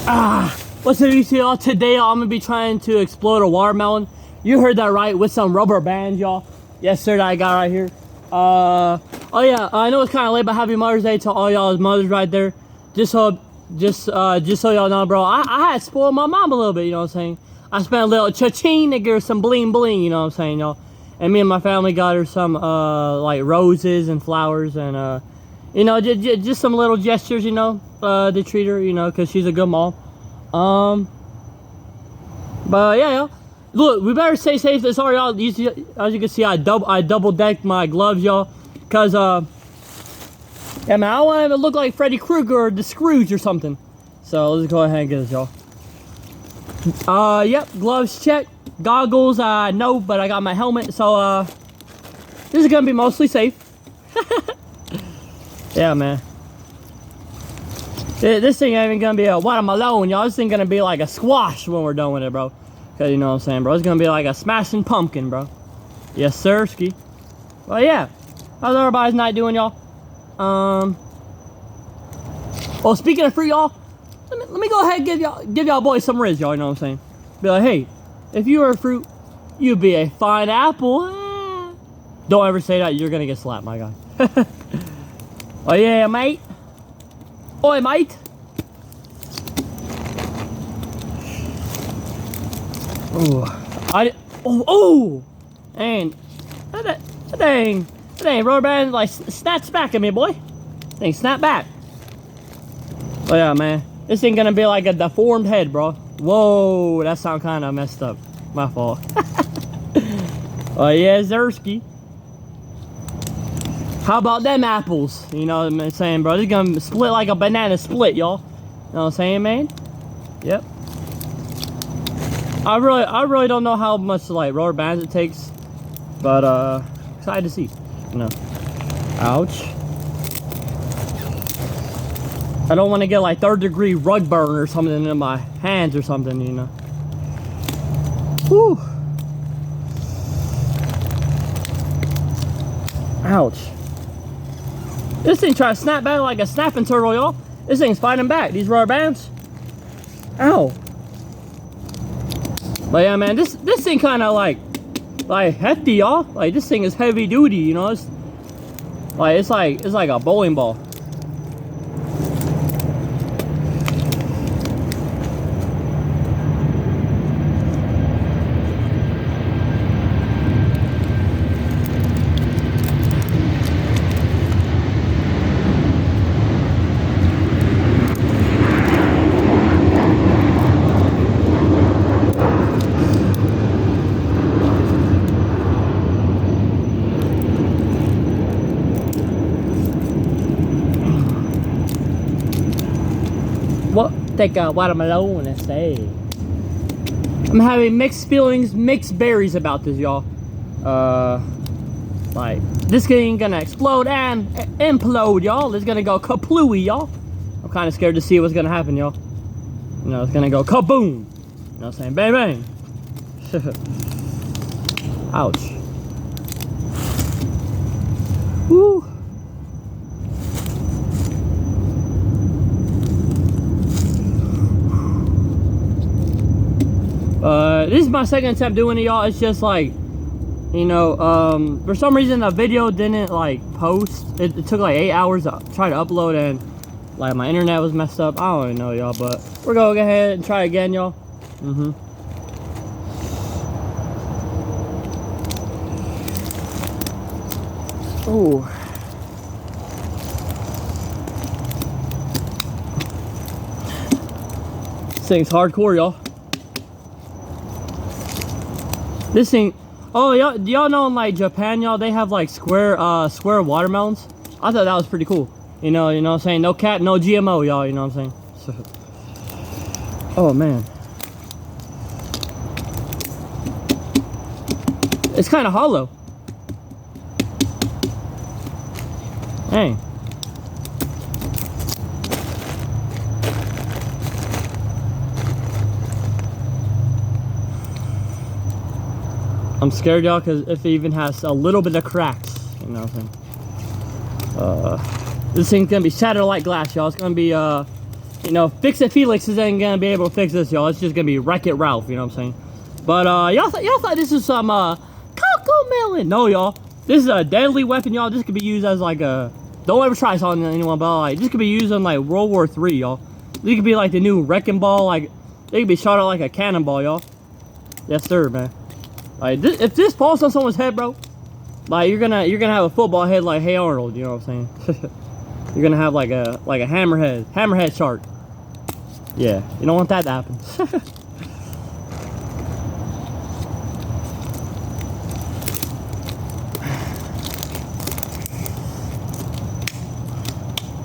What's up, y'all? Today I'm gonna be trying to explode a watermelon. You heard that right, with some rubber bands, y'all. Yes, sir, that I got right here. Oh yeah, I know it's kind of late, but happy Mother's Day to all y'all's mothers right there. Just so y'all know, bro, I had spoiled my mom a little bit, you know what I'm saying? I spent a little cha-ching to give her some bling bling, you know what I'm saying, y'all? And me and my family got her some, like roses and flowers and, you know, just some little gestures, you know, to treat her, you know, because she's a good mom. But yeah, y'all. Look, we better stay safe. Sorry, y'all. As you can see, I double decked my gloves, y'all, cause yeah, man, I don't want to look like Freddy Krueger or the Scrooge or something. So let's go ahead and get this, y'all. Yep, gloves check, goggles no, but I got my helmet, so this is gonna be mostly safe. Yeah, man. This thing ain't even gonna be a watermelon, y'all. This thing gonna be like a squash when we're done with it, bro. Cause you know what I'm saying, bro. It's gonna be like a smashing pumpkin, bro. Yes, sir, ski. Well, yeah. How's everybody's night doing, y'all? Well, speaking of fruit, y'all, let me go ahead and give y'all boys some riz, y'all. You know what I'm saying? Be like, hey, if you were a fruit, you'd be a fine apple. Don't ever say that. You're gonna get slapped, my guy. Oh yeah, mate. Oi, mate. Oh, and that dang rubber band like snaps back at me, boy. Thing snap back. Oh yeah, man. This ain't gonna be like a deformed head, bro. Whoa, that sound kind of messed up. My fault. Oh yeah, Zersky. How about them apples? You know what I'm saying, bro? This is gonna split like a banana split, y'all. You know what I'm saying, man? Yep. I really don't know how much like rubber bands it takes, but excited to see. You know. Ouch. I don't want to get like 3rd-degree rug burn or something in my hands or something, you know. Whew. Ouch. This thing trying to snap back like a snapping turtle, y'all. This thing's fighting back. These rubber bands. Ow. But yeah, man, this thing kind of like hefty, y'all. Like this thing is heavy duty, you know. It's like a bowling ball. What? Take a watermelon and say. I'm having mixed feelings, mixed berries about this, y'all. Like, this thing gonna explode and implode, y'all. It's gonna go kaplooey, y'all. I'm kind of scared to see what's gonna happen, y'all. You know, it's gonna go kaboom. You know what I'm saying? Bang, bang. Ouch. Woo. This is my second attempt doing it, y'all. It's just like, you know, for some reason the video didn't like post. It took like 8 hours to try to upload, and like my internet was messed up. I don't even know, y'all, but we're gonna go ahead and try again, y'all. Oh. This thing's hardcore, y'all. This thing, oh, y'all know in like Japan, y'all, they have like square watermelons. I thought that was pretty cool. You know what I'm saying? No cat, no GMO, y'all, you know what I'm saying? So, oh man. It's kind of hollow. Dang. I'm scared, y'all, because if it even has a little bit of cracks, you know what I'm saying? This thing's gonna be shattered like glass, y'all. It's gonna be You know, Fix It Felix isn't gonna be able to fix this, y'all. It's just gonna be Wreck It Ralph, you know what I'm saying? But y'all thought this was some Coco Melon. No, y'all. This is a deadly weapon, y'all. This could be used as like a, don't ever try this on anyone, but like this could be used in like World War III, y'all. This could be like the new wrecking ball, like it could be shot out like a cannonball, y'all. Yes, sir, man. Like this, if this falls on someone's head, bro, like you're gonna have a football head like Hey Arnold, you know what I'm saying? You're gonna have like a hammerhead shark. Yeah, you don't want that to happen.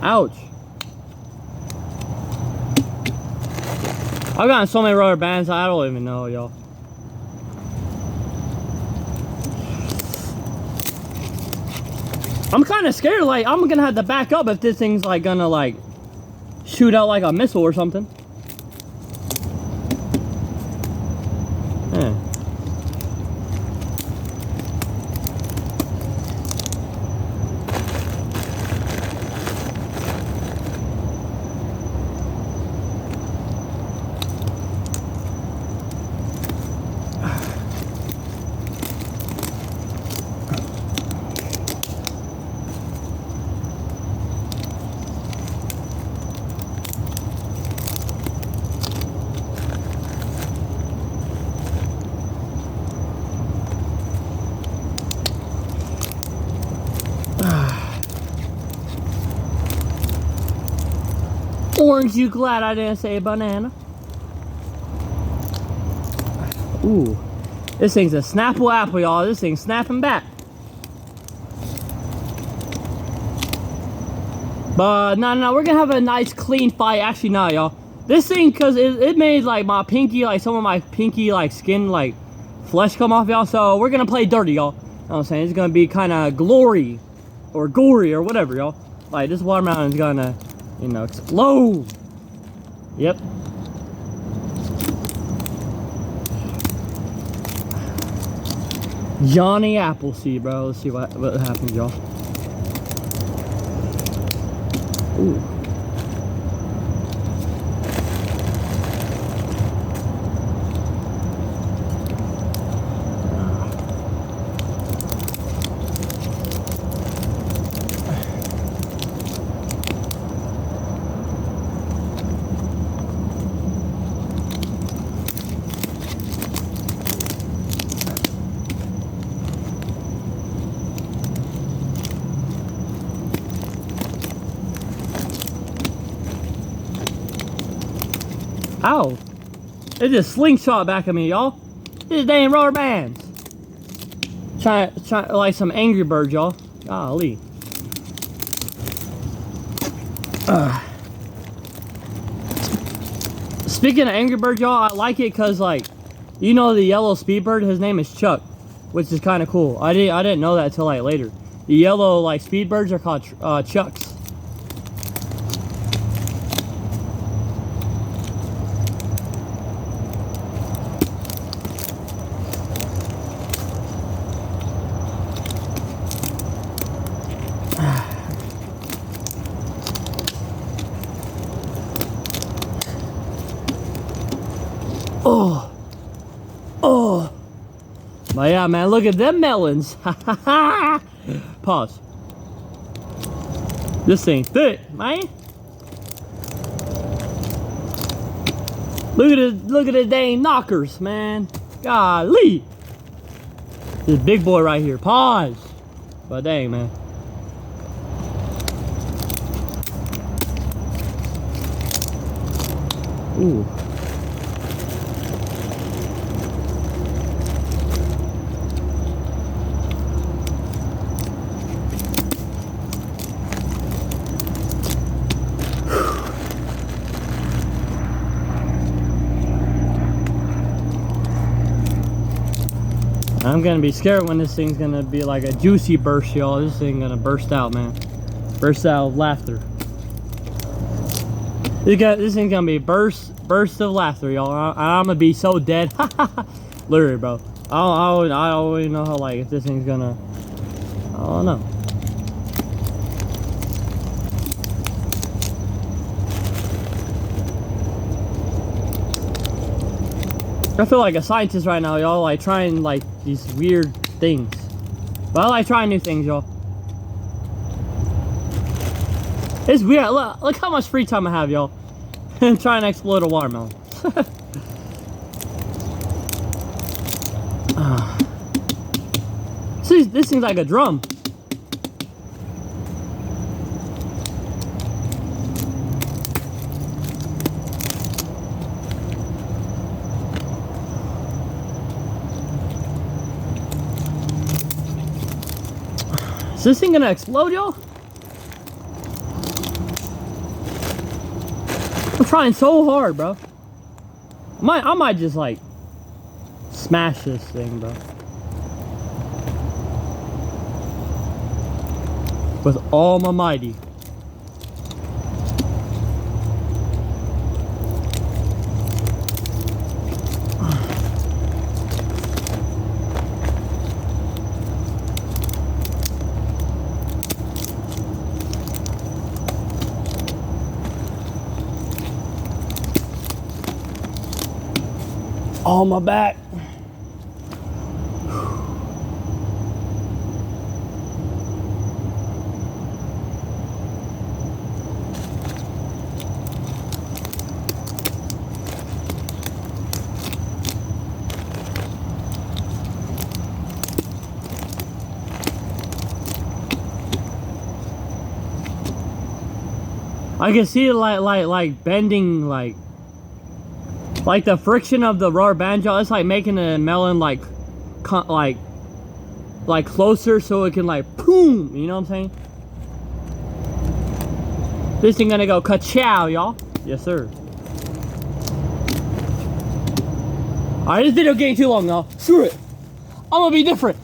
Ouch. I've gotten so many rubber bands, I don't even know, y'all. I'm kind of scared, like, I'm gonna have to back up if this thing's, like, gonna, like, shoot out, like, a missile or something. Yeah. Orange, you glad I didn't say banana? Ooh. This thing's a Snapple apple, y'all. This thing's snapping back. But no, we're gonna have a nice clean fight. Actually, not, y'all. This thing, cause it made like my pinky, like some of my pinky, like skin, like flesh come off, y'all. So we're gonna play dirty, y'all. You know what I'm saying? It's gonna be kind of glory or gory or whatever, y'all. Like this watermelon is gonna, you know, explode. Yep. Johnny Appleseed, bro. Let's see what happens, y'all. Ooh. Ow! It just slingshot back at me, y'all. This damn rubber bands. Try like some Angry Birds, y'all. Golly. Speaking of Angry Birds, y'all, I like it because, like, you know the yellow speedbird, his name is Chuck, which is kind of cool. I didn't know that till like later. The yellow like speedbirds are called Chucks. Oh. But yeah, man, look at them melons. Pause. This thing thick, man. Look at the dang knockers, man. Golly. This big boy right here. Pause. But dang, man. Ooh. I'm gonna be scared when this thing's gonna be like a juicy burst, y'all. This thing gonna burst out, man. Burst out of laughter. This thing's gonna be burst of laughter, y'all. I'm gonna be so dead. Literally, bro. I don't even know how, like, if this thing's gonna, I don't know. I feel like a scientist right now, y'all, like trying like these weird things. But I like trying new things, y'all. It's weird. Look how much free time I have, y'all. And trying to explode a watermelon. See, this thing's like a drum. Is this thing gonna explode, y'all? I'm trying so hard, bro. I might just like smash this thing, bro. With all my mighty. On my back. I can see it like bending, like the friction of the rubber band, y'all. It's like making the melon like closer so it can like boom. You know what I'm saying? This thing gonna go ka-chow, y'all. Yes, sir. Alright, this video getting too long, y'all. Screw it. I'm gonna be different.